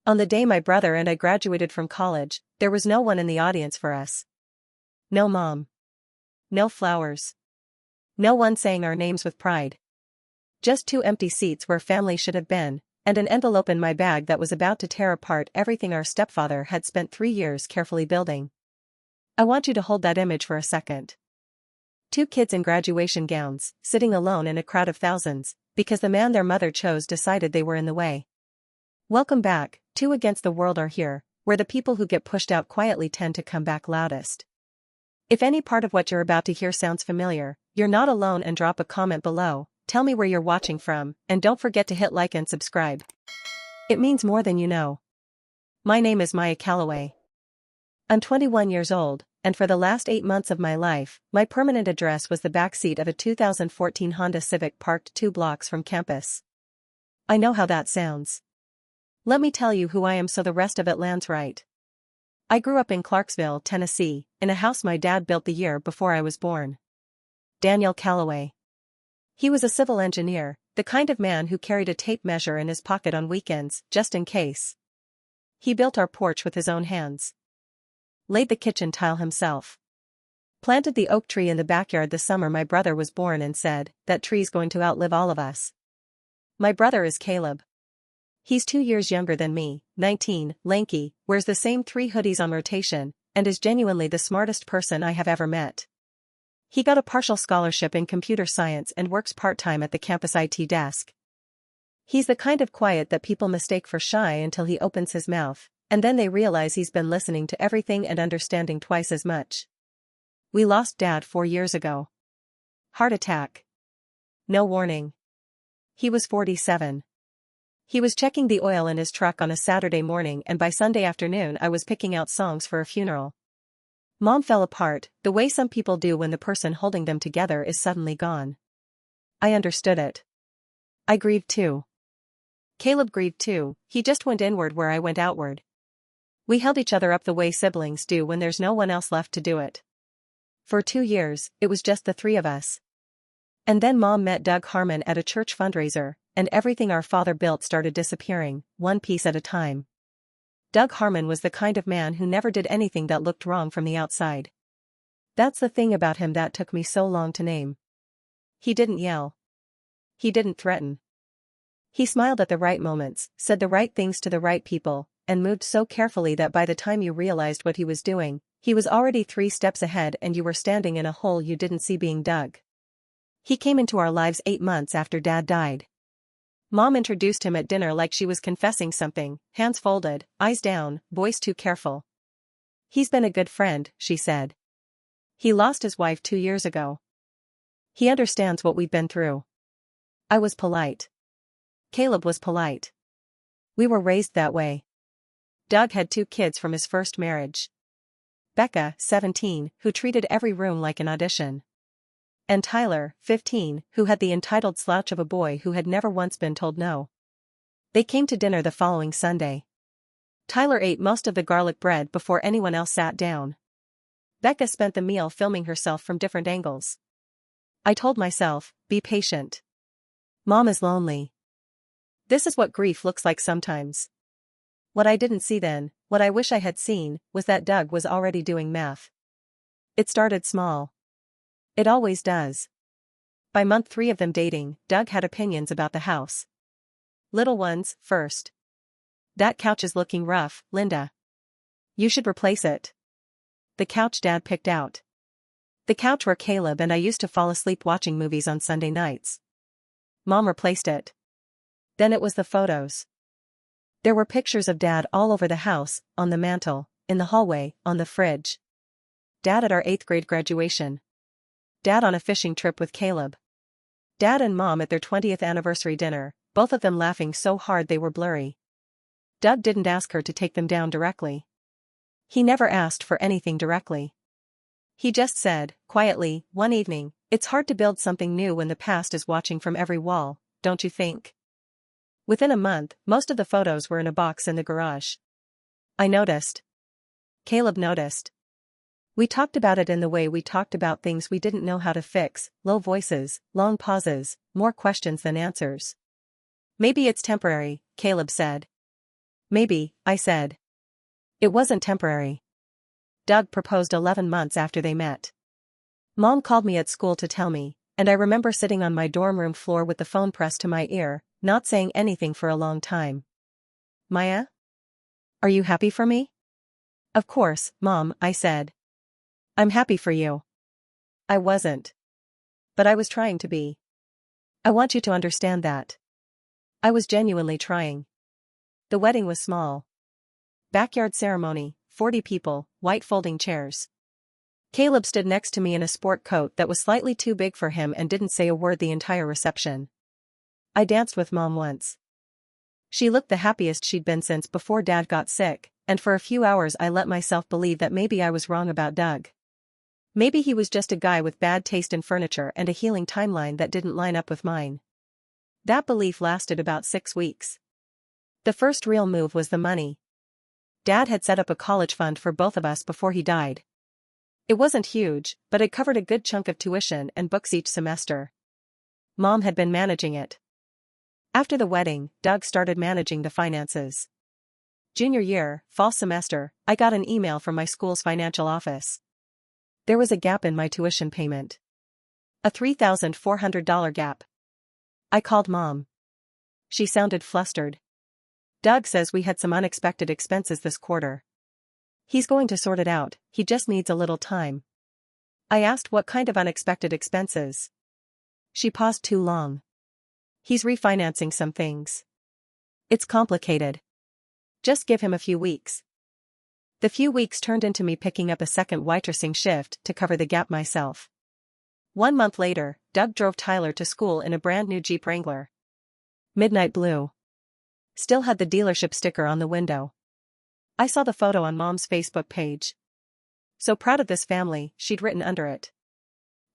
On the day my brother and I graduated from college, there was no one in the audience for us. No mom. No flowers. No one saying our names with pride. Just 2 empty seats where family should have been, and an envelope in my bag that was about to tear apart everything our stepfather had spent 3 years carefully building. I want you to hold that image for a second. 2 kids in graduation gowns, sitting alone in a crowd of thousands, because the man their mother chose decided they were in the way. Welcome back, 2 Against the World are here, where the people who get pushed out quietly tend to come back loudest. If any part of what you're about to hear sounds familiar, you're not alone, and drop a comment below, tell me where you're watching from, and don't forget to hit like and subscribe. It means more than you know. My name is Maya Calloway. I'm 21 years old, and for the last 8 months of my life, my permanent address was the backseat of a 2014 Honda Civic parked 2 blocks from campus. I know how that sounds. Let me tell you who I am so the rest of it lands right. I grew up in Clarksville, Tennessee, in a house my dad built the year before I was born. Daniel Calloway. He was a civil engineer, the kind of man who carried a tape measure in his pocket on weekends, just in case. He built our porch with his own hands. Laid the kitchen tile himself. Planted the oak tree in the backyard the summer my brother was born and said, "That tree's going to outlive all of us." My brother is Caleb. He's 2 years younger than me, 19, lanky, wears the same 3 hoodies on rotation, and is genuinely the smartest person I have ever met. He got a partial scholarship in computer science and works part-time at the campus IT desk. He's the kind of quiet that people mistake for shy until he opens his mouth, and then they realize he's been listening to everything and understanding twice as much. We lost Dad 4 years ago. Heart attack. No warning. He was 47. He was checking the oil in his truck on a Saturday morning, and by Sunday afternoon I was picking out songs for a funeral. Mom fell apart, the way some people do when the person holding them together is suddenly gone. I understood it. I grieved too. Caleb grieved too, he just went inward where I went outward. We held each other up the way siblings do when there's no one else left to do it. For 2 years, it was just the 3 of us. And then Mom met Doug Harmon at a church fundraiser, and everything our father built started disappearing, one piece at a time. Doug Harmon was the kind of man who never did anything that looked wrong from the outside. That's the thing about him that took me so long to name. He didn't yell. He didn't threaten. He smiled at the right moments, said the right things to the right people, and moved so carefully that by the time you realized what he was doing, he was already 3 steps ahead and you were standing in a hole you didn't see being dug. He came into our lives 8 months after Dad died. Mom introduced him at dinner like she was confessing something, hands folded, eyes down, voice too careful. He's been a good friend, she said. He lost his wife 2 years ago. He understands what we've been through. I was polite. Caleb was polite. We were raised that way. Doug had 2 kids from his first marriage. Becca, 17, who treated every room like an audition. And Tyler, 15, who had the entitled slouch of a boy who had never once been told no. They came to dinner the following Sunday. Tyler ate most of the garlic bread before anyone else sat down. Becca spent the meal filming herself from different angles. I told myself, be patient. Mom is lonely. This is what grief looks like sometimes. What I didn't see then, what I wish I had seen, was that Doug was already doing math. It started small. It always does. By month 3 of them dating, Doug had opinions about the house. Little ones, first. That couch is looking rough, Linda. You should replace it. The couch Dad picked out. The couch where Caleb and I used to fall asleep watching movies on Sunday nights. Mom replaced it. Then it was the photos. There were pictures of Dad all over the house, on the mantle, in the hallway, on the fridge. Dad at our 8th grade graduation. Dad on a fishing trip with Caleb. Dad and Mom at their 20th anniversary dinner, both of them laughing so hard they were blurry. Doug didn't ask her to take them down directly. He never asked for anything directly. He just said, quietly, one evening, "It's hard to build something new when the past is watching from every wall, don't you think?" Within a month, most of the photos were in a box in the garage. I noticed. Caleb noticed. We talked about it in the way we talked about things we didn't know how to fix, low voices, long pauses, more questions than answers. "Maybe it's temporary," Caleb said. Maybe, I said. It wasn't temporary. Doug proposed 11 months after they met. Mom called me at school to tell me, and I remember sitting on my dorm room floor with the phone pressed to my ear, not saying anything for a long time. Maya? Are you happy for me? Of course, Mom, I said. I'm happy for you. I wasn't. But I was trying to be. I want you to understand that. I was genuinely trying. The wedding was small. Backyard ceremony, 40 people, white folding chairs. Caleb stood next to me in a sport coat that was slightly too big for him and didn't say a word the entire reception. I danced with Mom once. She looked the happiest she'd been since before Dad got sick, and for a few hours I let myself believe that maybe I was wrong about Doug. Maybe he was just a guy with bad taste in furniture and a healing timeline that didn't line up with mine. That belief lasted about 6 weeks. The first real move was the money. Dad had set up a college fund for both of us before he died. It wasn't huge, but it covered a good chunk of tuition and books each semester. Mom had been managing it. After the wedding, Doug started managing the finances. Junior year, fall semester, I got an email from my school's financial office. There was a gap in my tuition payment. A $3,400 gap. I called Mom. She sounded flustered. Doug says we had some unexpected expenses this quarter. He's going to sort it out, he just needs a little time. I asked what kind of unexpected expenses. She paused too long. He's refinancing some things. It's complicated. Just give him a few weeks. The few weeks turned into me picking up a second waitressing shift to cover the gap myself. 1 month later, Doug drove Tyler to school in a brand new Jeep Wrangler. Midnight blue. Still had the dealership sticker on the window. I saw the photo on Mom's Facebook page. So proud of this family, she'd written under it.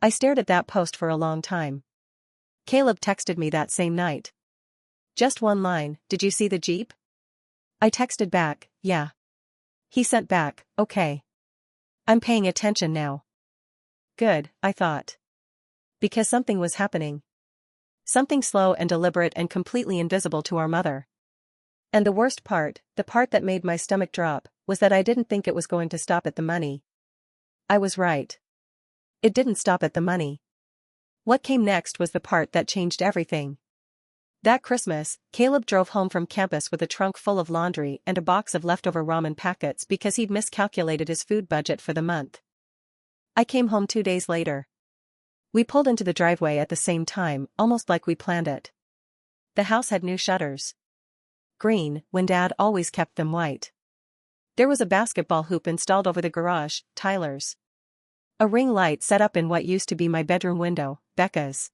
I stared at that post for a long time. Caleb texted me that same night. Just one line, "Did you see the Jeep?" I texted back, "Yeah." He sent back, "Okay. I'm paying attention now." Good, I thought. Because something was happening. Something slow and deliberate and completely invisible to our mother. And the worst part, the part that made my stomach drop, was that I didn't think it was going to stop at the money. I was right. It didn't stop at the money. What came next was the part that changed everything. That Christmas, Caleb drove home from campus with a trunk full of laundry and a box of leftover ramen packets because he'd miscalculated his food budget for the month. I came home 2 days later. We pulled into the driveway at the same time, almost like we planned it. The house had new shutters. Green, when Dad always kept them white. There was a basketball hoop installed over the garage, Tyler's. A ring light set up in what used to be my bedroom window, Becca's.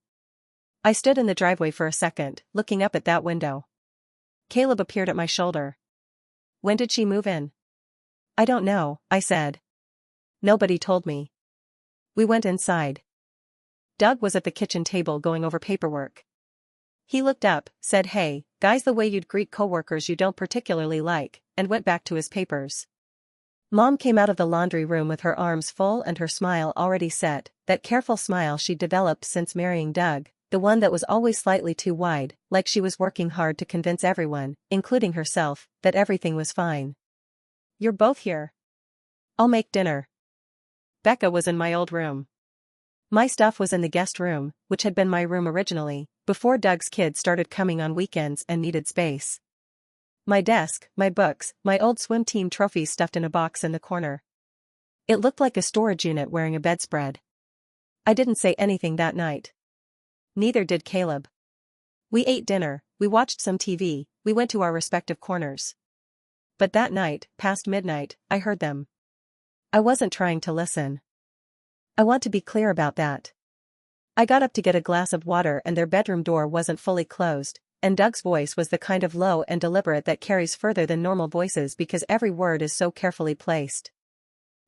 I stood in the driveway for a second, looking up at that window. Caleb appeared at my shoulder. "When did she move in?" "I don't know," I said. "Nobody told me." We went inside. Doug was at the kitchen table going over paperwork. He looked up, said "Hey, guys," the way you'd greet coworkers you don't particularly like, and went back to his papers. Mom came out of the laundry room with her arms full and her smile already set, that careful smile she'd developed since marrying Doug, the one that was always slightly too wide, like she was working hard to convince everyone, including herself, that everything was fine. "You're both here. I'll make dinner." Becca was in my old room. My stuff was in the guest room, which had been my room originally, before Doug's kids started coming on weekends and needed space. My desk, my books, my old swim team trophies stuffed in a box in the corner. It looked like a storage unit wearing a bedspread. I didn't say anything that night. Neither did Caleb. We ate dinner, we watched some TV, we went to our respective corners. But that night, past midnight, I heard them. I wasn't trying to listen. I want to be clear about that. I got up to get a glass of water and their bedroom door wasn't fully closed, and Doug's voice was the kind of low and deliberate that carries further than normal voices because every word is so carefully placed.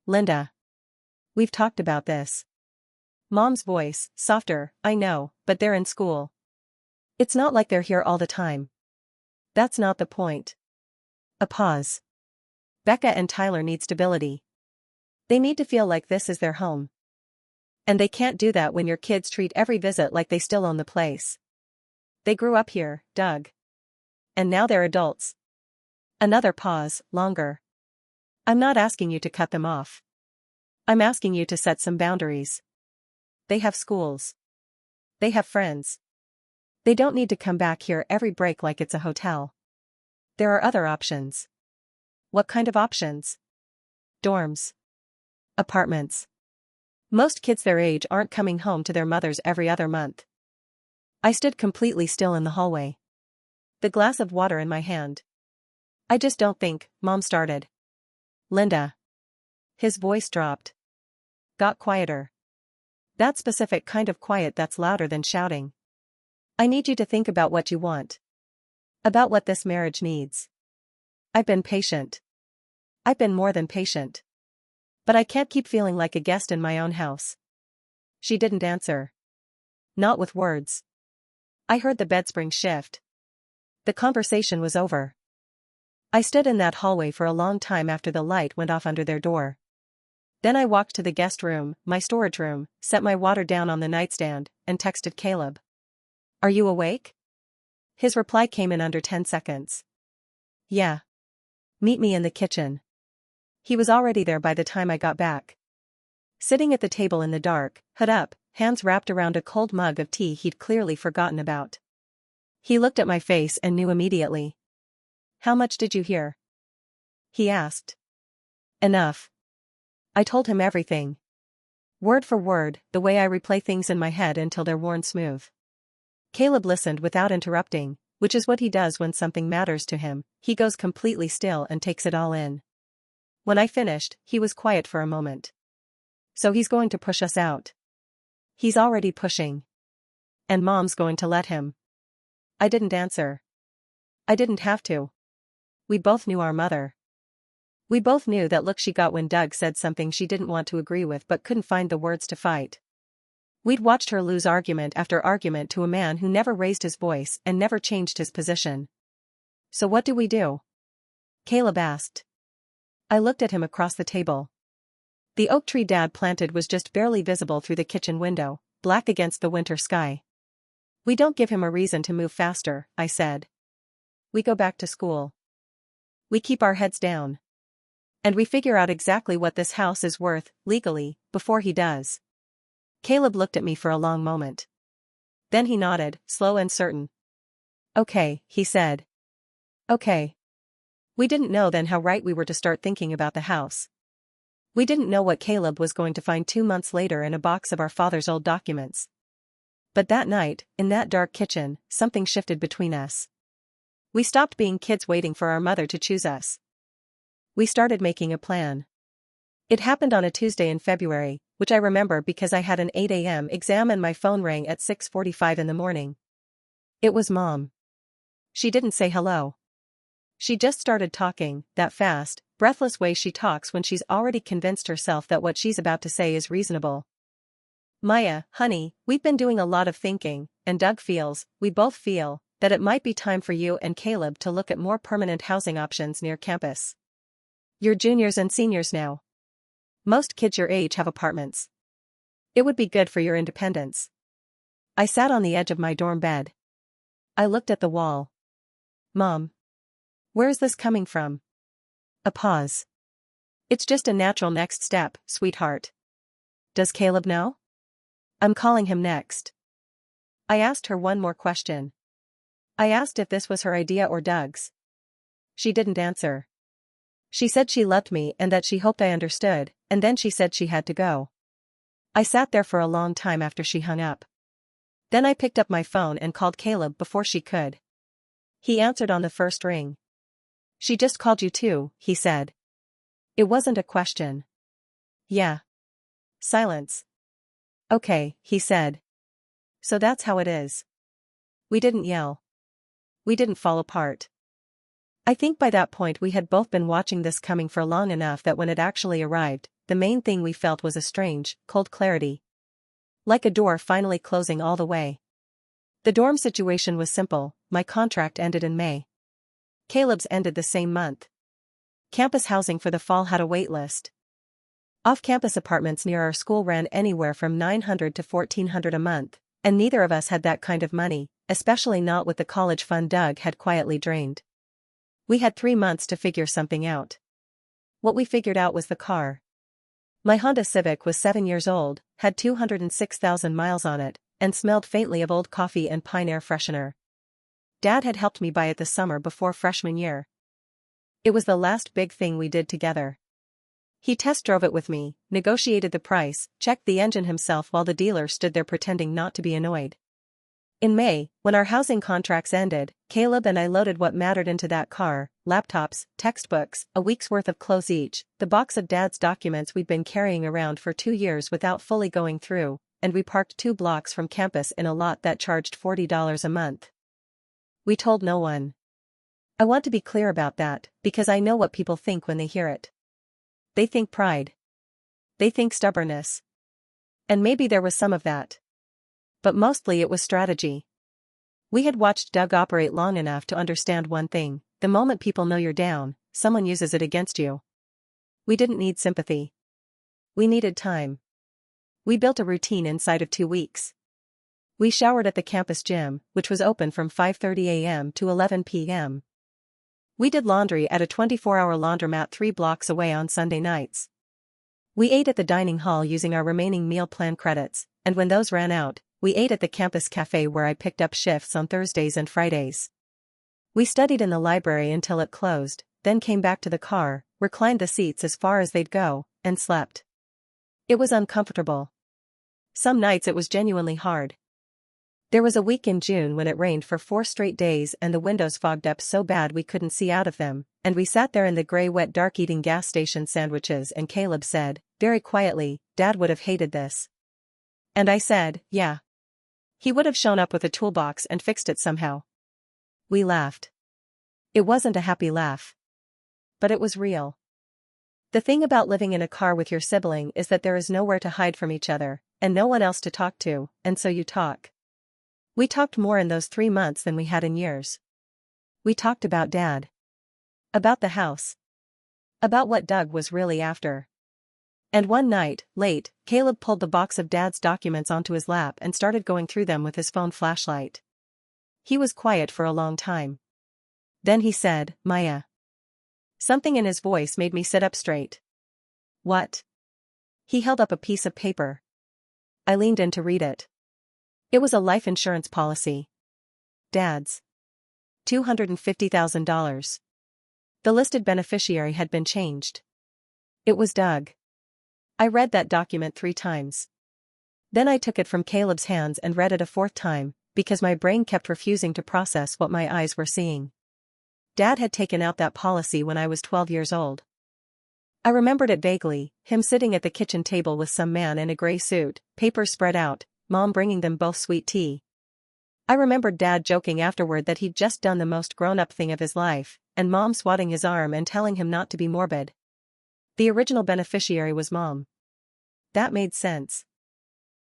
"Linda. We've talked about this." Mom's voice, softer, "I know, but they're in school. It's not like they're here all the time. That's not the point." A pause. "Becca and Tyler need stability. They need to feel like this is their home. And they can't do that when your kids treat every visit like they still own the place. They grew up here, Doug. And now they're adults. Another pause, longer. I'm not asking you to cut them off. I'm asking you to set some boundaries. They have schools. They have friends. They don't need to come back here every break like it's a hotel. There are other options. What kind of options? Dorms. Apartments. Most kids their age aren't coming home to their mothers every other month. I stood completely still in the hallway. The glass of water in my hand. I just don't think, Mom started. Linda. His voice dropped. Got quieter. That specific kind of quiet that's louder than shouting. I need you to think about what you want. About what this marriage needs. I've been patient. I've been more than patient. But I can't keep feeling like a guest in my own house. She didn't answer. Not with words. I heard the bedspring shift. The conversation was over. I stood in that hallway for a long time after the light went off under their door. Then I walked to the guest room, my storage room, set my water down on the nightstand, and texted Caleb. Are you awake? His reply came in under 10 seconds. Yeah. Meet me in the kitchen. He was already there by the time I got back. Sitting at the table in the dark, hood up, hands wrapped around a cold mug of tea he'd clearly forgotten about. He looked at my face and knew immediately. How much did you hear? He asked. Enough. I told him everything. Word for word, the way I replay things in my head until they're worn smooth. Caleb listened without interrupting, which is what he does when something matters to him. He goes completely still and takes it all in. When I finished, he was quiet for a moment. So he's going to push us out. He's already pushing. And Mom's going to let him. I didn't answer. I didn't have to. We both knew our mother. We both knew that look she got when Doug said something she didn't want to agree with but couldn't find the words to fight. We'd watched her lose argument after argument to a man who never raised his voice and never changed his position. So what do we do? Caleb asked. I looked at him across the table. The oak tree Dad planted was just barely visible through the kitchen window, black against the winter sky. We don't give him a reason to move faster, I said. We go back to school. We keep our heads down. And we figure out exactly what this house is worth, legally, before he does. Caleb looked at me for a long moment. Then he nodded, slow and certain. Okay, he said. Okay. We didn't know then how right we were to start thinking about the house. We didn't know what Caleb was going to find 2 months later in a box of our father's old documents. But that night, in that dark kitchen, something shifted between us. We stopped being kids waiting for our mother to choose us. We started making a plan. It happened on a Tuesday in February, which I remember because I had an 8 a.m. exam and my phone rang at 6:45 in the morning. It was Mom. She didn't say hello. She just started talking, that fast, breathless way she talks when she's already convinced herself that what she's about to say is reasonable. Maya, honey, we've been doing a lot of thinking, and Doug feels, we both feel, that it might be time for you and Caleb to look at more permanent housing options near campus. You're juniors and seniors now. Most kids your age have apartments. It would be good for your independence. I sat on the edge of my dorm bed. I looked at the wall. Mom. Where's this coming from? A pause. It's just a natural next step, sweetheart. Does Caleb know? I'm calling him next. I asked her one more question. I asked if this was her idea or Doug's. She didn't answer. She said she loved me and that she hoped I understood, and then she said she had to go. I sat there for a long time after she hung up. Then I picked up my phone and called Caleb before she could. He answered on the first ring. She just called you too, he said. It wasn't a question. Yeah. Silence. Okay, he said. So that's how it is. We didn't yell. We didn't fall apart. I think by that point we had both been watching this coming for long enough that when it actually arrived, the main thing we felt was a strange, cold clarity. Like a door finally closing all the way. The dorm situation was simple, my contract ended in May. Caleb's ended the same month. Campus housing for the fall had a wait list. Off-campus apartments near our school ran anywhere from $900 to $1,400 a month, and neither of us had that kind of money, especially not with the college fund Doug had quietly drained. We had 3 months to figure something out. What we figured out was the car. My Honda Civic was 7 years old, had 206,000 miles on it, and smelled faintly of old coffee and pine air freshener. Dad had helped me buy it the summer before freshman year. It was the last big thing we did together. He test drove it with me, negotiated the price, checked the engine himself while the dealer stood there pretending not to be annoyed. In May, when our housing contracts ended, Caleb and I loaded what mattered into that car: laptops, textbooks, a week's worth of clothes each, the box of Dad's documents we'd been carrying around for 2 years without fully going through, and we parked 2 blocks from campus in a lot that charged $40 a month. We told no one. I want to be clear about that, because I know what people think when they hear it. They think pride. They think stubbornness. And maybe there was some of that. But mostly it was strategy. We had watched Doug operate long enough to understand one thing: the moment people know you're down, someone uses it against you. We didn't need sympathy. We needed time. We built a routine inside of 2 weeks. We showered at the campus gym, which was open from 5:30 a.m. to 11 p.m. We did laundry at a 24-hour laundromat 3 blocks away on Sunday nights. We ate at the dining hall using our remaining meal plan credits, and when those ran out, we ate at the campus cafe where I picked up shifts on Thursdays and Fridays. We studied in the library until it closed, then came back to the car, reclined the seats as far as they'd go, and slept. It was uncomfortable. Some nights it was genuinely hard. There was a week in June when it rained for 4 straight days and the windows fogged up so bad we couldn't see out of them, and we sat there in the gray wet dark eating gas station sandwiches, and Caleb said, very quietly, "Dad would have hated this." And I said, "Yeah. He would have shown up with a toolbox and fixed it somehow." We laughed. It wasn't a happy laugh. But it was real. The thing about living in a car with your sibling is that there is nowhere to hide from each other, and no one else to talk to, and so you talk. We talked more in those 3 months than we had in years. We talked about Dad. About the house. About what Doug was really after. And one night, late, Caleb pulled the box of Dad's documents onto his lap and started going through them with his phone flashlight. He was quiet for a long time. Then he said, "Maya." Something in his voice made me sit up straight. "What?" He held up a piece of paper. I leaned in to read it. It was a life insurance policy. Dad's. $250,000. The listed beneficiary had been changed. It was Doug. I read that document 3 times. Then I took it from Caleb's hands and read it a 4th time, because my brain kept refusing to process what my eyes were seeing. Dad had taken out that policy when I was 12 years old. I remembered it vaguely, him sitting at the kitchen table with some man in a gray suit, papers spread out, Mom bringing them both sweet tea. I remembered Dad joking afterward that he'd just done the most grown-up thing of his life, and Mom swatting his arm and telling him not to be morbid. The original beneficiary was Mom. That made sense.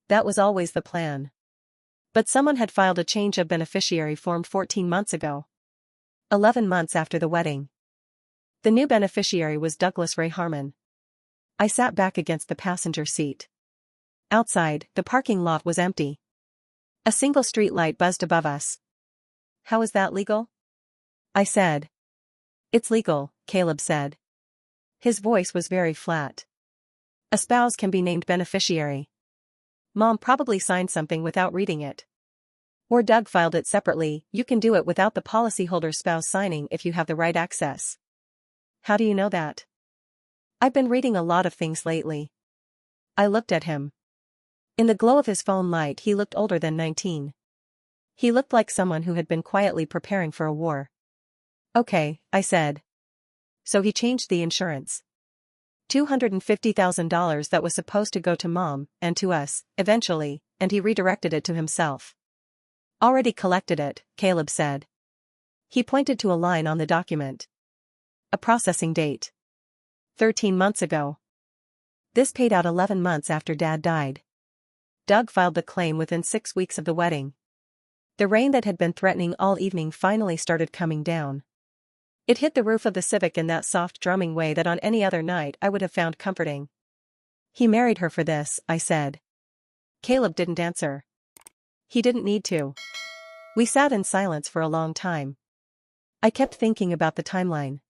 That was always the plan. But someone had filed a change of beneficiary form 14 months ago. 11 months after the wedding. The new beneficiary was Douglas Ray Harmon. I sat back against the passenger seat. Outside, the parking lot was empty. A single street light buzzed above us. "How is that legal?" I said. "It's legal," Caleb said. His voice was very flat. "A spouse can be named beneficiary. Mom probably signed something without reading it. Or Doug filed it separately. You can do it without the policyholder's spouse signing if you have the right access." "How do you know that?" "I've been reading a lot of things lately." I looked at him. In the glow of his phone light he looked older than 19. He looked like someone who had been quietly preparing for a war. "Okay," I said. "So he changed the insurance. $250,000 that was supposed to go to Mom, and to us, eventually, and he redirected it to himself." "Already collected it," Caleb said. He pointed to a line on the document. "A processing date. 13 months ago. This paid out 11 months after Dad died. Doug filed the claim within 6 weeks of the wedding. The rain that had been threatening all evening finally started coming down. It hit the roof of the Civic in that soft drumming way that on any other night I would have found comforting. "He married her for this," I said. Caleb didn't answer. He didn't need to. We sat in silence for a long time. I kept thinking about the timeline.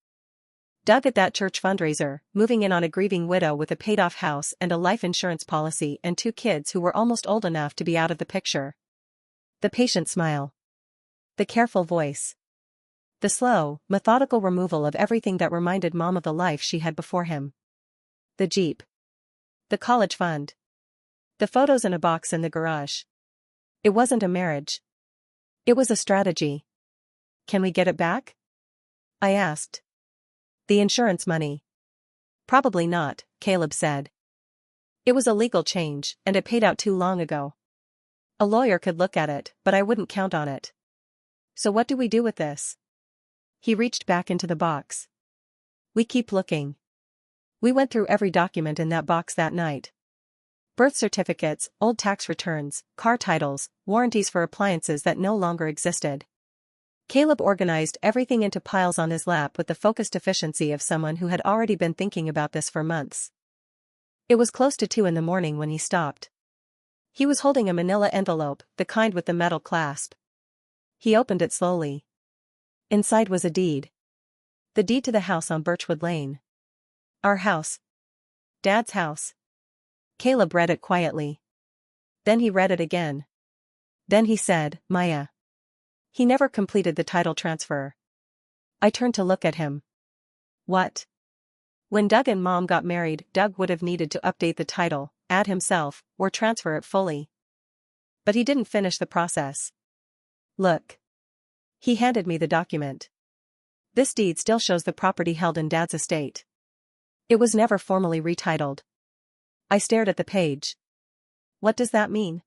Doug at that church fundraiser, moving in on a grieving widow with a paid-off house and a life insurance policy and 2 kids who were almost old enough to be out of the picture. The patient smile. The careful voice. The slow, methodical removal of everything that reminded Mom of the life she had before him. The Jeep. The college fund. The photos in a box in the garage. It wasn't a marriage. It was a strategy. Can we get it back? I asked. The insurance money. Probably not, Caleb said. It was a legal change, and it paid out too long ago. A lawyer could look at it, but I wouldn't count on it. So what do we do with this? He reached back into the box. We keep looking. We went through every document in that box that night. Birth certificates, old tax returns, car titles, warranties for appliances that no longer existed. Caleb organized everything into piles on his lap with the focused efficiency of someone who had already been thinking about this for months. It was close to 2 a.m. when he stopped. He was holding a manila envelope, the kind with the metal clasp. He opened it slowly. Inside was a deed. The deed to the house on Birchwood Lane. Our house. Dad's house. Caleb read it quietly. Then he read it again. Then he said, Maya. He never completed the title transfer. I turned to look at him. What? When Doug and Mom got married, Doug would have needed to update the title, add himself, or transfer it fully. But he didn't finish the process. Look. He handed me the document. This deed still shows the property held in Dad's estate. It was never formally retitled. I stared at the page. What does that mean?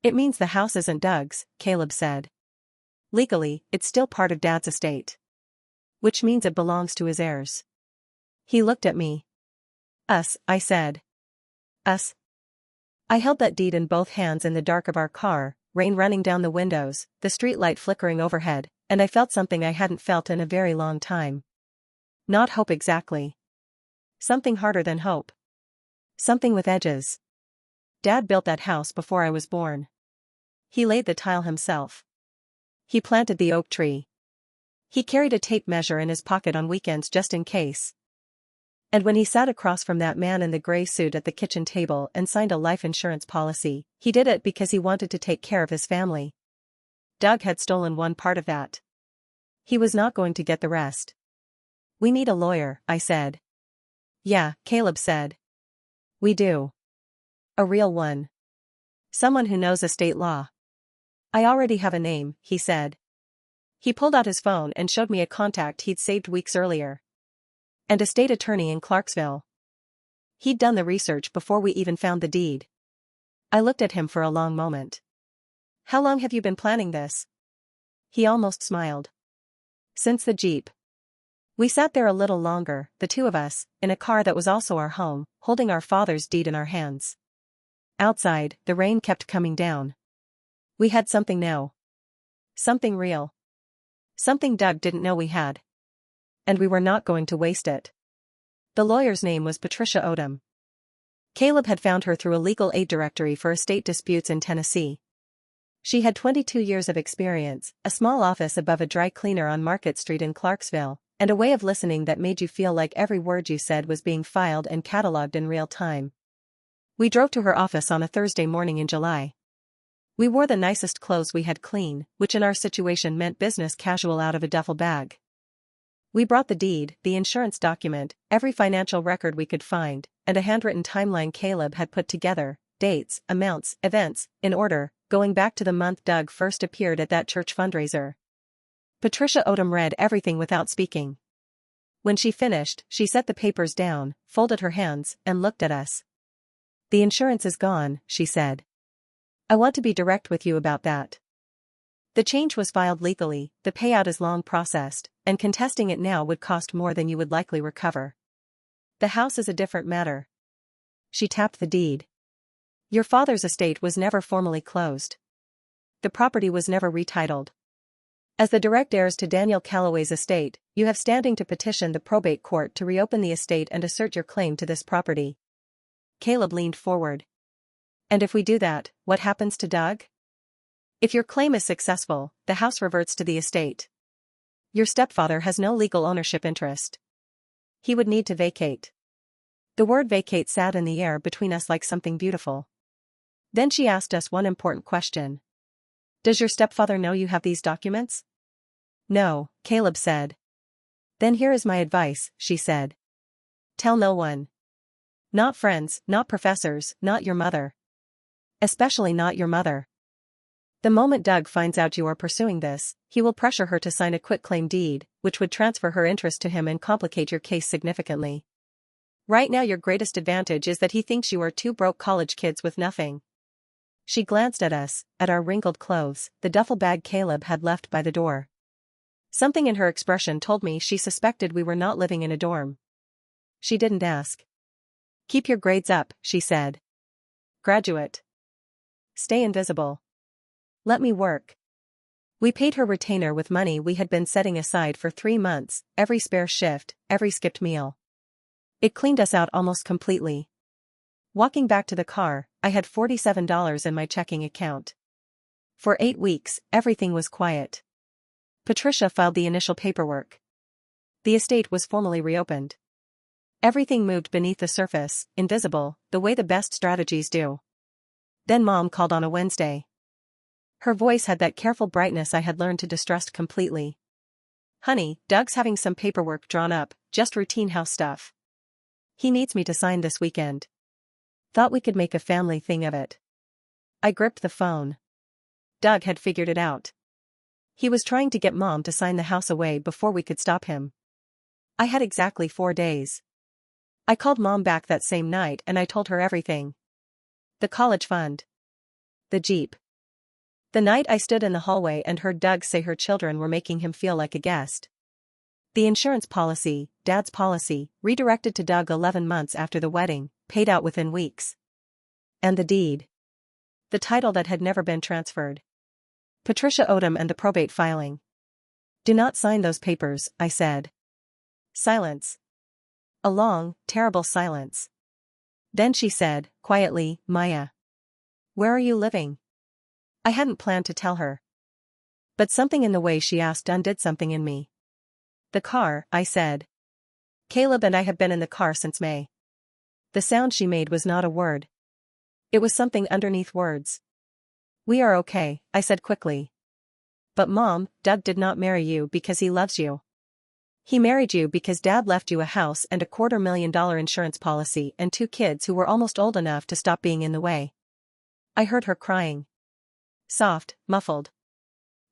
It means the house isn't Doug's, Caleb said. Legally, it's still part of Dad's estate. Which means it belongs to his heirs. He looked at me. Us, I said. Us. I held that deed in both hands in the dark of our car, rain running down the windows, the streetlight flickering overhead, and I felt something I hadn't felt in a very long time. Not hope exactly. Something harder than hope. Something with edges. Dad built that house before I was born. He laid the tile himself. He planted the oak tree. He carried a tape measure in his pocket on weekends just in case. And when he sat across from that man in the gray suit at the kitchen table and signed a life insurance policy, he did it because he wanted to take care of his family. Doug had stolen one part of that. He was not going to get the rest. We need a lawyer, I said. Yeah, Caleb said. We do. A real one. Someone who knows estate law. I already have a name, he said. He pulled out his phone and showed me a contact he'd saved weeks earlier. And a state attorney in Clarksville. He'd done the research before we even found the deed. I looked at him for a long moment. How long have you been planning this? He almost smiled. Since the Jeep. We sat there a little longer, the 2 of us, in a car that was also our home, holding our father's deed in our hands. Outside, the rain kept coming down. We had something now. Something real. Something Doug didn't know we had. And we were not going to waste it. The lawyer's name was Patricia Odom. Caleb had found her through a legal aid directory for estate disputes in Tennessee. She had 22 years of experience, a small office above a dry cleaner on Market Street in Clarksville, and a way of listening that made you feel like every word you said was being filed and cataloged in real time. We drove to her office on a Thursday morning in July. We wore the nicest clothes we had clean, which in our situation meant business casual out of a duffel bag. We brought the deed, the insurance document, every financial record we could find, and a handwritten timeline Caleb had put together, dates, amounts, events, in order, going back to the month Doug first appeared at that church fundraiser. Patricia Odom read everything without speaking. When she finished, she set the papers down, folded her hands, and looked at us. The insurance is gone, she said. I want to be direct with you about that. The change was filed legally, the payout is long processed, and contesting it now would cost more than you would likely recover. The house is a different matter. She tapped the deed. Your father's estate was never formally closed. The property was never retitled. As the direct heirs to Daniel Calloway's estate, you have standing to petition the probate court to reopen the estate and assert your claim to this property. Caleb leaned forward. And if we do that, what happens to Doug? If your claim is successful, the house reverts to the estate. Your stepfather has no legal ownership interest. He would need to vacate. The word vacate sat in the air between us like something beautiful. Then she asked us one important question. Does your stepfather know you have these documents? No, Caleb said. Then here is my advice, she said. Tell no one. Not friends, not professors, not your mother. Especially not your mother. The moment Doug finds out you are pursuing this, he will pressure her to sign a quitclaim deed, which would transfer her interest to him and complicate your case significantly. Right now your greatest advantage is that he thinks you are two broke college kids with nothing. She glanced at us, at our wrinkled clothes, the duffel bag Caleb had left by the door. Something in her expression told me she suspected we were not living in a dorm. She didn't ask. Keep your grades up, she said. Graduate. Stay invisible. Let me work. We paid her retainer with money we had been setting aside for 3 months, every spare shift, every skipped meal. It cleaned us out almost completely. Walking back to the car, I had $47 in my checking account. For 8 weeks, everything was quiet. Patricia filed the initial paperwork. The estate was formally reopened. Everything moved beneath the surface, invisible, the way the best strategies do. Then Mom called on a Wednesday. Her voice had that careful brightness I had learned to distrust completely. Honey, Doug's having some paperwork drawn up, just routine house stuff. He needs me to sign this weekend. Thought we could make a family thing of it. I gripped the phone. Doug had figured it out. He was trying to get Mom to sign the house away before we could stop him. I had exactly 4 days. I called Mom back that same night and I told her everything. The college fund. The Jeep. The night I stood in the hallway and heard Doug say her children were making him feel like a guest. The insurance policy, Dad's policy, redirected to Doug 11 months after the wedding, paid out within weeks. And the deed. The title that had never been transferred. Patricia Odom and the probate filing. Do not sign those papers, I said. Silence. A long, terrible silence. Then she said, quietly, Maya. Where are you living? I hadn't planned to tell her. But something in the way she asked undid something in me. The car, I said. Caleb and I have been in the car since May. The sound she made was not a word. It was something underneath words. We are okay, I said quickly. But Mom, Doug did not marry you because he loves you. He married you because Dad left you a house and a $250,000 insurance policy and 2 kids who were almost old enough to stop being in the way. I heard her crying. Soft, muffled.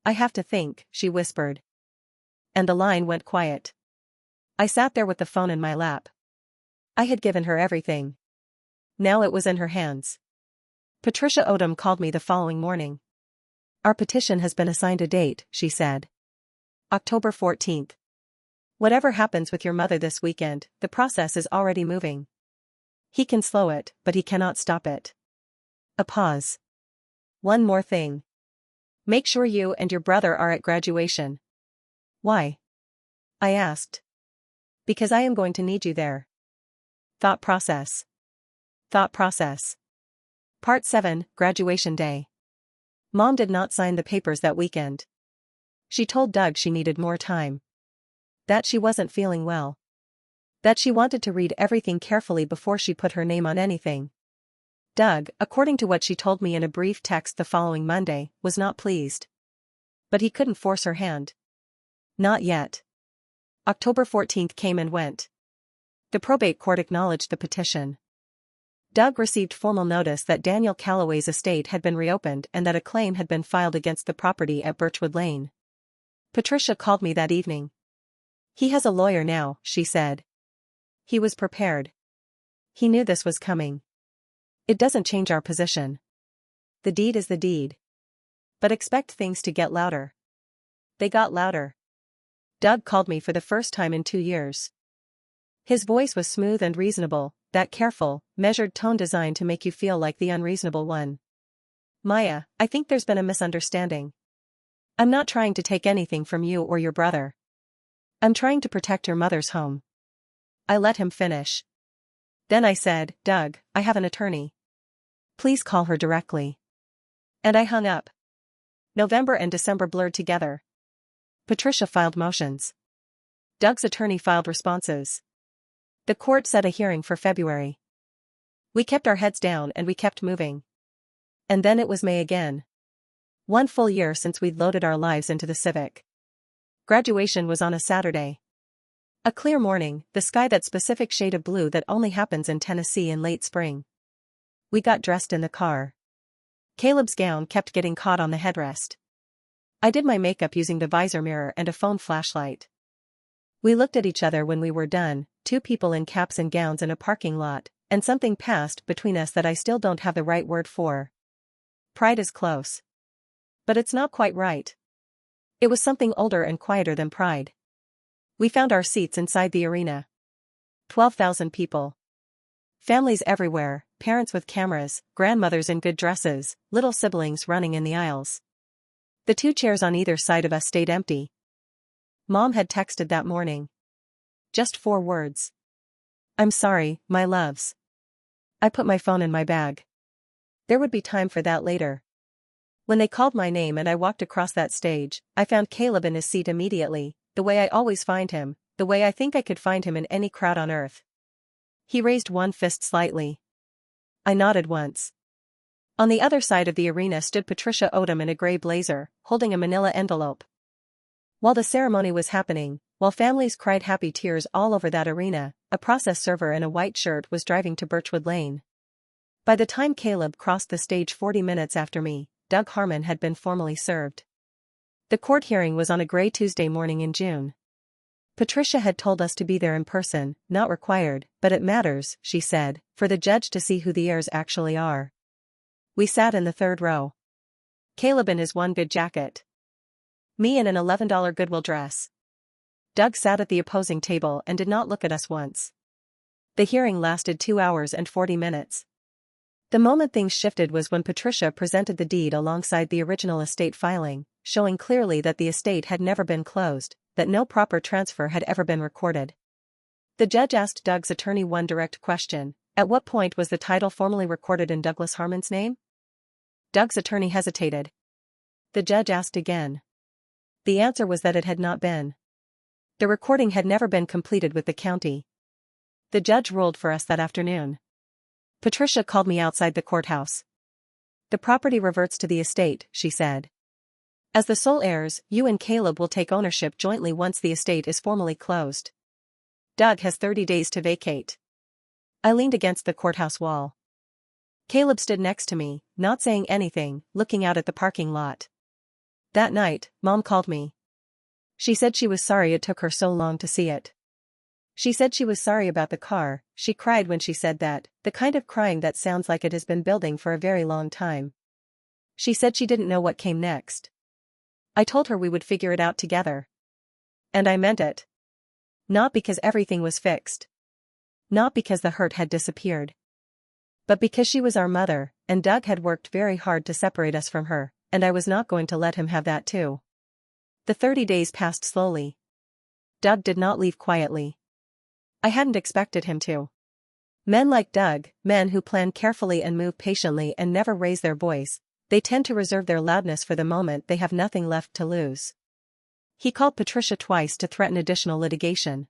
I have to think, she whispered. And the line went quiet. I sat there with the phone in my lap. I had given her everything. Now it was in her hands. Patricia Odom called me the following morning. Our petition has been assigned a date, she said. October 14th. Whatever happens with your mother this weekend, the process is already moving. He can slow it, but he cannot stop it. A pause. One more thing. Make sure you and your brother are at graduation. Why? I asked. Because I am going to need you there. Thought process. Thought process. Part 7, Graduation Day. Mom did not sign the papers that weekend. She told Doug she needed more time. That she wasn't feeling well. That she wanted to read everything carefully before she put her name on anything. Doug, according to what she told me in a brief text the following Monday, was not pleased. But he couldn't force her hand. Not yet. October 14th came and went. The probate court acknowledged the petition. Doug received formal notice that Daniel Calloway's estate had been reopened and that a claim had been filed against the property at Birchwood Lane. Patricia called me that evening. He has a lawyer now, she said. He was prepared. He knew this was coming. It doesn't change our position. The deed is the deed. But expect things to get louder. They got louder. Doug called me for the first time in 2 years. His voice was smooth and reasonable, that careful, measured tone designed to make you feel like the unreasonable one. Maya, I think there's been a misunderstanding. I'm not trying to take anything from you or your brother. I'm trying to protect your mother's home. I let him finish. Then I said, Doug, I have an attorney. Please call her directly. And I hung up. November and December blurred together. Patricia filed motions. Doug's attorney filed responses. The court set a hearing for February. We kept our heads down and we kept moving. And then it was May again. 1 full year since we'd loaded our lives into the Civic. Graduation was on a Saturday. A clear morning, the sky that specific shade of blue that only happens in Tennessee in late spring. We got dressed in the car. Caleb's gown kept getting caught on the headrest. I did my makeup using the visor mirror and a phone flashlight. We looked at each other when we were done, two people in caps and gowns in a parking lot, and something passed between us that I still don't have the right word for. Pride is close. But it's not quite right. It was something older and quieter than pride. We found our seats inside the arena. 12,000 people. Families everywhere, parents with cameras, grandmothers in good dresses, little siblings running in the aisles. The 2 chairs on either side of us stayed empty. Mom had texted that morning. Just 4 words. I'm sorry, my loves. I put my phone in my bag. There would be time for that later. When they called my name and I walked across that stage, I found Caleb in his seat immediately, the way I always find him, the way I think I could find him in any crowd on earth. He raised one fist slightly. I nodded once. On the other side of the arena stood Patricia Odom in a gray blazer, holding a manila envelope. While the ceremony was happening, while families cried happy tears all over that arena, a process server in a white shirt was driving to Birchwood Lane. By the time Caleb crossed the stage 40 minutes after me, Doug Harmon had been formally served. The court hearing was on a gray Tuesday morning in June. Patricia had told us to be there in person, not required, but it matters, she said, for the judge to see who the heirs actually are. We sat in the 3rd row. Caleb in his one good jacket. Me in an $11 Goodwill dress. Doug sat at the opposing table and did not look at us once. The hearing lasted 2 hours and 40 minutes. The moment things shifted was when Patricia presented the deed alongside the original estate filing, showing clearly that the estate had never been closed, that no proper transfer had ever been recorded. The judge asked Doug's attorney one direct question: at what point was the title formally recorded in Douglas Harmon's name? Doug's attorney hesitated. The judge asked again. The answer was that it had not been. The recording had never been completed with the county. The judge ruled for us that afternoon. Patricia called me outside the courthouse. The property reverts to the estate, she said. As the sole heirs, you and Caleb will take ownership jointly once the estate is formally closed. Doug has 30 days to vacate. I leaned against the courthouse wall. Caleb stood next to me, not saying anything, looking out at the parking lot. That night, Mom called me. She said she was sorry it took her so long to see it. She said she was sorry about the car. She cried when she said that, the kind of crying that sounds like it has been building for a very long time. She said she didn't know what came next. I told her we would figure it out together. And I meant it. Not because everything was fixed. Not because the hurt had disappeared. But because she was our mother, and Doug had worked very hard to separate us from her, and I was not going to let him have that too. The 30 days passed slowly. Doug did not leave quietly. I hadn't expected him to. Men like Doug, men who plan carefully and move patiently and never raise their voice, they tend to reserve their loudness for the moment they have nothing left to lose. He called Patricia twice to threaten additional litigation.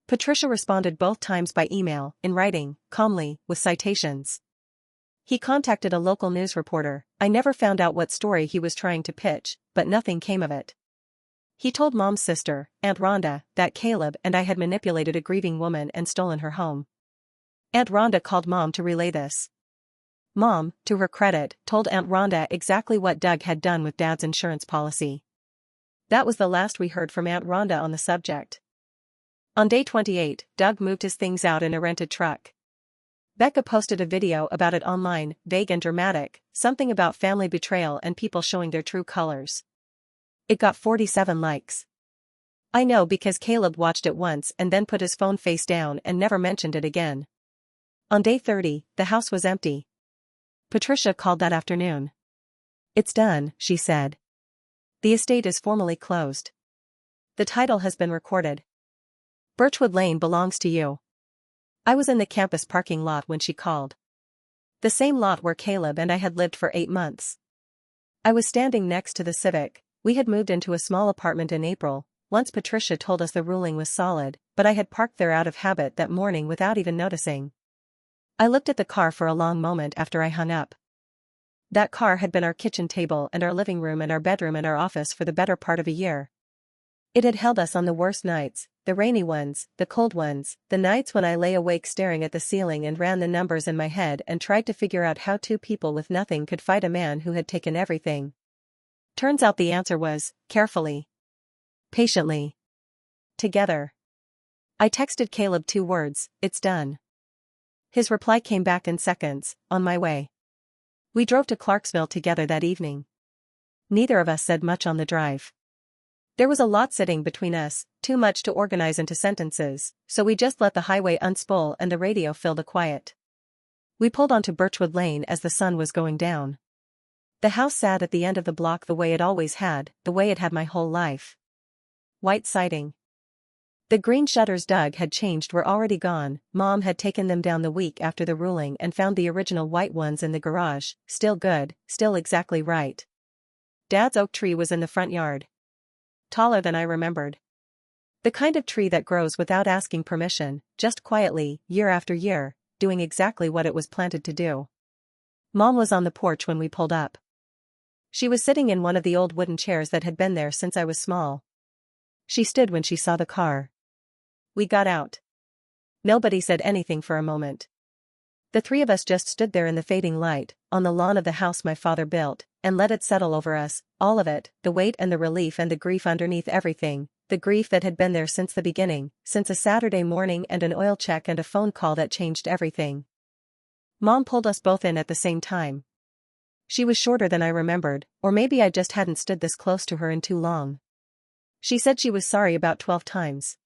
Patricia responded both times by email, in writing, calmly, with citations. He contacted a local news reporter. I never found out what story he was trying to pitch, but nothing came of it. He told Mom's sister, Aunt Rhonda, that Caleb and I had manipulated a grieving woman and stolen her home. Aunt Rhonda called Mom to relay this. Mom, to her credit, told Aunt Rhonda exactly what Doug had done with Dad's insurance policy. That was the last we heard from Aunt Rhonda on the subject. On day 28, Doug moved his things out in a rented truck. Becca posted a video about it online, vague and dramatic, something about family betrayal and people showing their true colors. It got 47 likes. I know because Caleb watched it once and then put his phone face down and never mentioned it again. On day 30, the house was empty. Patricia called that afternoon. It's done, she said. The estate is formally closed. The title has been recorded. Birchwood Lane belongs to you. I was in the campus parking lot when she called. The same lot where Caleb and I had lived for 8 months. I was standing next to the Civic, We had moved into a small apartment in April. Once Patricia told us the ruling was solid, but I had parked there out of habit that morning without even noticing. I looked at the car for a long moment after I hung up. That car had been our kitchen table and our living room and our bedroom and our office for the better part of a year. It had held us on the worst nights, the rainy ones, the cold ones, the nights when I lay awake staring at the ceiling and ran the numbers in my head and tried to figure out how two people with nothing could fight a man who had taken everything. Turns out the answer was, carefully. Patiently. Together. I texted Caleb 2 words, "It's done." His reply came back in seconds, "On my way." We drove to Clarksville together that evening. Neither of us said much on the drive. There was a lot sitting between us, too much to organize into sentences, so we just let the highway unspool and the radio fill the quiet. We pulled onto Birchwood Lane as the sun was going down. The house sat at the end of the block the way it always had, the way it had my whole life. White siding. The green shutters Doug had changed were already gone. Mom had taken them down the week after the ruling and found the original white ones in the garage, still good, still exactly right. Dad's oak tree was in the front yard. Taller than I remembered. The kind of tree that grows without asking permission, just quietly, year after year, doing exactly what it was planted to do. Mom was on the porch when we pulled up. She was sitting in one of the old wooden chairs that had been there since I was small. She stood when she saw the car. We got out. Nobody said anything for a moment. The three of us just stood there in the fading light, on the lawn of the house my father built, and let it settle over us, all of it, the weight and the relief and the grief underneath everything, the grief that had been there since the beginning, since a Saturday morning and an oil check and a phone call that changed everything. Mom pulled us both in at the same time. She was shorter than I remembered, or maybe I just hadn't stood this close to her in too long. She said she was sorry about 12 times.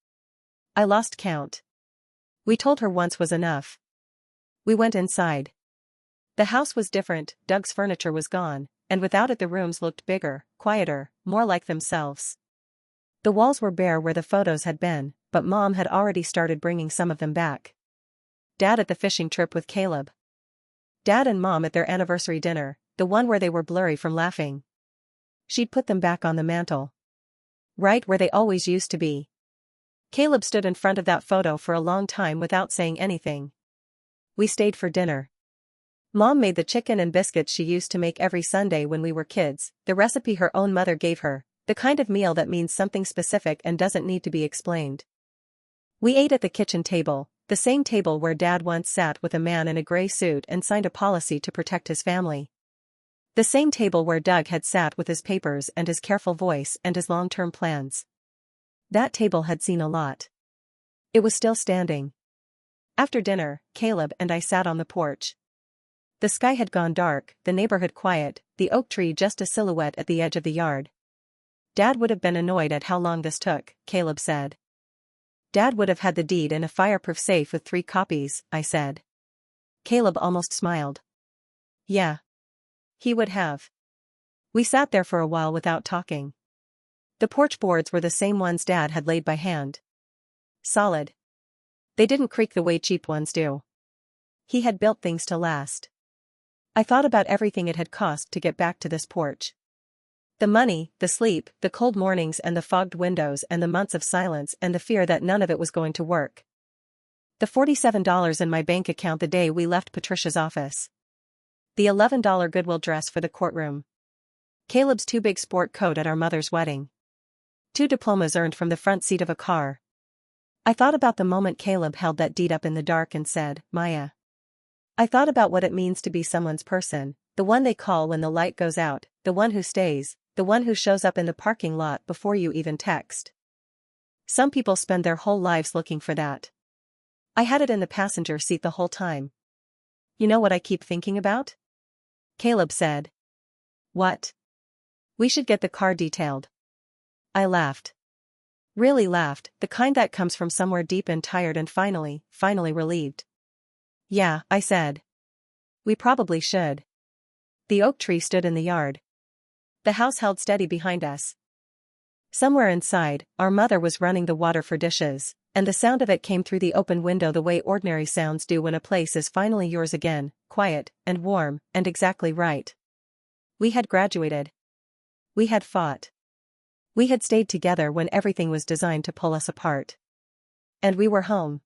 I lost count. We told her once was enough. We went inside. The house was different, Doug's furniture was gone, and without it the rooms looked bigger, quieter, more like themselves. The walls were bare where the photos had been, but Mom had already started bringing some of them back. Dad at the fishing trip with Caleb. Dad and Mom at their anniversary dinner, the one where they were blurry from laughing. She'd put them back on the mantel. Right where they always used to be. Caleb stood in front of that photo for a long time without saying anything. We stayed for dinner. Mom made the chicken and biscuits she used to make every Sunday when we were kids, the recipe her own mother gave her, the kind of meal that means something specific and doesn't need to be explained. We ate at the kitchen table, the same table where Dad once sat with a man in a gray suit and signed a policy to protect his family. The same table where Doug had sat with his papers and his careful voice and his long-term plans. That table had seen a lot. It was still standing. After dinner, Caleb and I sat on the porch. The sky had gone dark, the neighborhood quiet, the oak tree just a silhouette at the edge of the yard. Dad would have been annoyed at how long this took, Caleb said. Dad would have had the deed in a fireproof safe with 3 copies, I said. Caleb almost smiled. Yeah. He would have. We sat there for a while without talking. The porch boards were the same ones Dad had laid by hand. Solid. They didn't creak the way cheap ones do. He had built things to last. I thought about everything it had cost to get back to this porch. The money, the sleep, the cold mornings and the fogged windows and the months of silence and the fear that none of it was going to work. The $47 in my bank account the day we left Patricia's office. The $11 Goodwill dress for the courtroom. Caleb's too big sport coat at our mother's wedding. 2 diplomas earned from the front seat of a car. I thought about the moment Caleb held that deed up in the dark and said, "Maya." I thought about what it means to be someone's person, the one they call when the light goes out, the one who stays, the one who shows up in the parking lot before you even text. Some people spend their whole lives looking for that. I had it in the passenger seat the whole time. You know what I keep thinking about? Caleb said. What? We should get the car detailed. I laughed. Really laughed, the kind that comes from somewhere deep and tired and finally relieved. Yeah, I said. We probably should. The oak tree stood in the yard. The house held steady behind us. Somewhere inside, our mother was running the water for dishes, and the sound of it came through the open window the way ordinary sounds do when a place is finally yours again, quiet, and warm, and exactly right. We had graduated. We had fought. We had stayed together when everything was designed to pull us apart. And we were home.